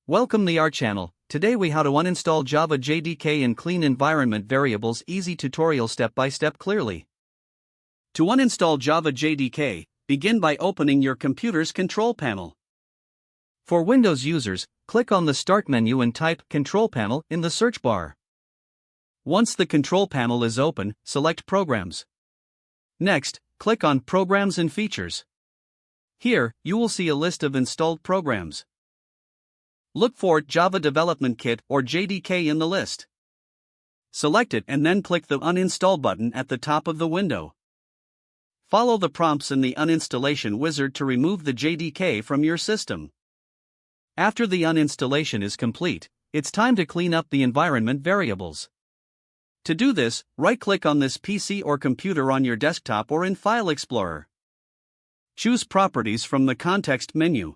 Welcome to our channel. Today we how to uninstall Java JDK and clean environment variables. Easy tutorial step by step clearly. To uninstall Java JDK, begin by opening your computer's control panel. For Windows users, click on the Start menu and type Control Panel in the search bar. Once the control panel is open, select Programs. Next, click on Programs and Features. Here, you will see a list of installed programs. Look for Java Development Kit or JDK in the list. Select it and then click the Uninstall button at the top of the window. Follow the prompts in the uninstallation wizard to remove the JDK from your system. After the uninstallation is complete, it's time to clean up the environment variables. To do this, right-click on this PC or computer on your desktop or in File Explorer. Choose Properties from the context menu.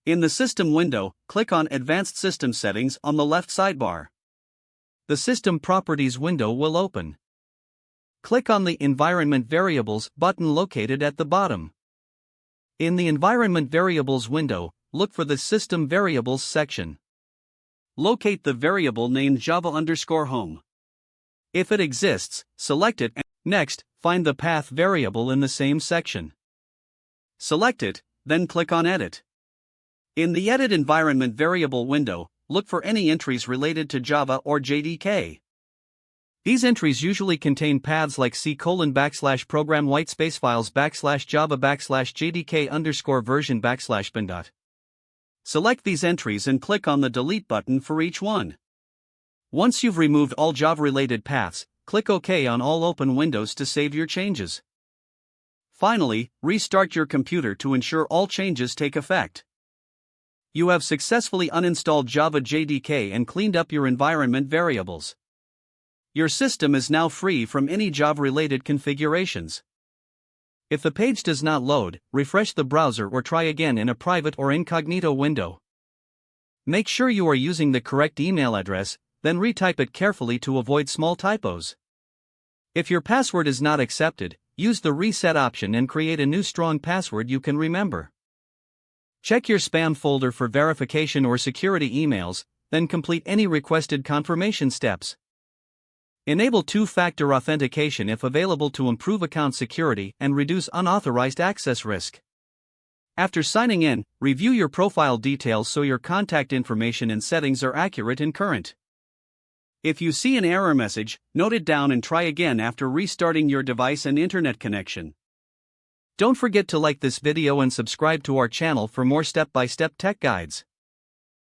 In the System window, click on Advanced System Settings on the left sidebar. The System Properties window will open. Click on the Environment Variables button located at the bottom. In the Environment Variables window, look for the System Variables section. Locate the variable named Java_home. If it exists, select it and next, find the path variable in the same section. Select it, then click on Edit. In the Edit Environment Variable window, look for any entries related to Java or JDK. These entries usually contain paths like C:\program whitespace files /Java /JDK_version /bin. Select these entries and click on the Delete button for each one. Once you've removed all Java-related paths, click OK on all open windows to save your changes. Finally, restart your computer to ensure all changes take effect. You have successfully uninstalled Java JDK and cleaned up your environment variables. Your system is now free from any Java-related configurations. If the page does not load, refresh the browser or try again in a private or incognito window. Make sure you are using the correct email address, then retype it carefully to avoid small typos. If your password is not accepted, use the reset option and create a new strong password you can remember. Check your spam folder for verification or security emails, then complete any requested confirmation steps. Enable two-factor authentication if available to improve account security and reduce unauthorized access risk. After signing in, review your profile details so your contact information and settings are accurate and current. If you see an error message, note it down and try again after restarting your device and internet connection. Don't forget to like this video and subscribe to our channel for more step-by-step tech guides.